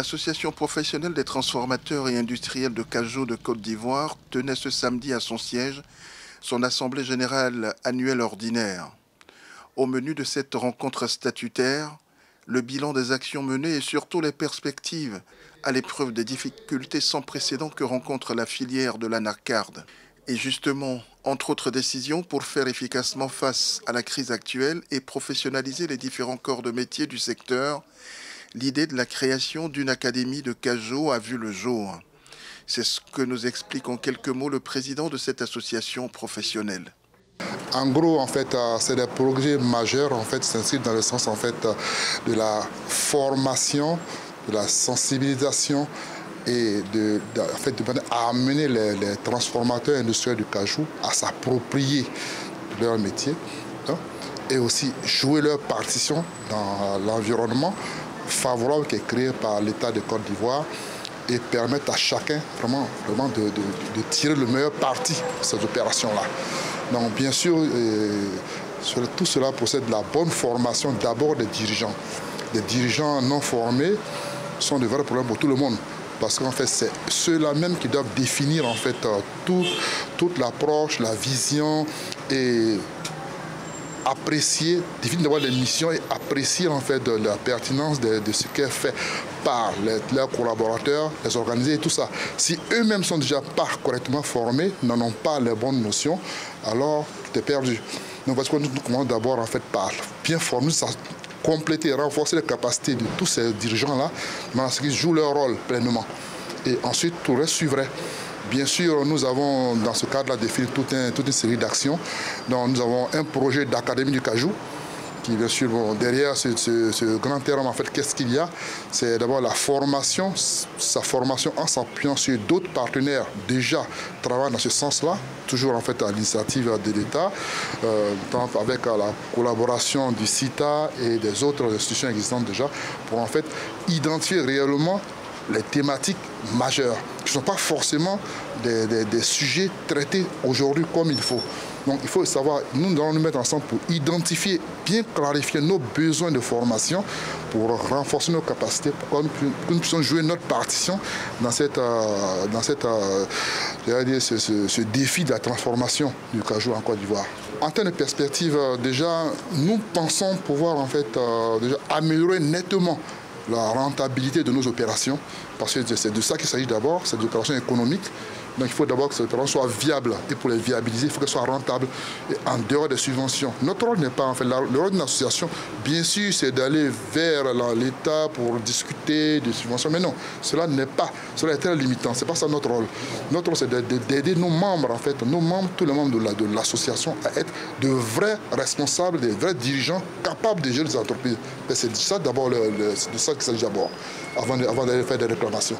L'Association professionnelle des transformateurs et industriels de cajou de Côte d'Ivoire tenait ce samedi à son siège son assemblée générale annuelle ordinaire. Au menu de cette rencontre statutaire, le bilan des actions menées et surtout les perspectives à l'épreuve des difficultés sans précédent que rencontre la filière de l'anacarde. Et justement, entre autres décisions, pour faire efficacement face à la crise actuelle et professionnaliser les différents corps de métier du secteur, l'idée de la création d'une académie de cajou a vu le jour. C'est ce que nous explique en quelques mots le président de cette association professionnelle. En gros, en fait, c'est des progrès majeurs, en fait, s'inscrivent dans le sens, en fait, de la formation, de la sensibilisation et de amener les transformateurs industriels du cajou à s'approprier leur métier, hein, et aussi jouer leur partition dans l'environnement favorable qui est créé par l'État de Côte d'Ivoire et permettre à chacun vraiment de tirer le meilleur parti de ces opérations-là. Donc bien sûr, tout cela procède de la bonne formation d'abord des dirigeants. Les dirigeants non formés sont de vrais problèmes pour tout le monde. Parce qu'en fait, c'est ceux-là même qui doivent définir en fait toute l'approche, la vision et apprécier, définir d'abord les missions et apprécier en fait de la pertinence de ce qui est fait par leurs collaborateurs, les organisés et tout ça. Si eux-mêmes sont déjà pas correctement formés, n'en ont pas les bonnes notions, alors tout est perdu. Donc parce que nous commençons d'abord en fait par bien former, ça compléter, renforcer les capacités de tous ces dirigeants-là, dans ce qui jouent leur rôle pleinement. Et ensuite, tout le reste suivrait. Bien sûr, nous avons dans ce cadre-là défini toute une série d'actions. Donc, nous avons un projet d'académie du cajou, qui bien sûr, derrière ce grand terme, en fait, qu'est-ce qu'il y a? C'est d'abord la formation, sa formation en s'appuyant sur d'autres partenaires déjà travaillant dans ce sens-là, toujours en fait à l'initiative de l'État, avec la collaboration du CITA et des autres institutions existantes déjà, pour en fait identifier réellement les thématiques majeures, qui ne sont pas forcément des sujets traités aujourd'hui comme il faut. Donc il faut savoir, nous allons nous mettre ensemble pour identifier, bien clarifier nos besoins de formation, pour renforcer nos capacités, pour que nous puissions jouer notre partition dans ce défi de la transformation du cajou en Côte d'Ivoire. En termes de perspective, déjà, nous pensons pouvoir en fait déjà améliorer nettement la rentabilité de nos opérations, parce que c'est de ça qu'il s'agit d'abord, c'est des opérations économiques. Donc il faut d'abord que ces opérations soient viables, et pour les viabiliser, il faut qu'elles soient rentables et en dehors des subventions. Notre rôle n'est pas, en fait, le rôle d'une association, bien sûr, c'est d'aller vers l'État pour discuter des subventions, mais non, cela n'est pas, cela est très limitant, c'est pas ça notre rôle. Notre rôle, c'est d'aider nos membres, en fait, nos membres, tous les membres de l'association à être de vrais responsables, des vrais dirigeants capables de gérer les entreprises. C'est ça d'abord, c'est de ça qu'il s'agit d'abord, avant d'aller faire des réclamations.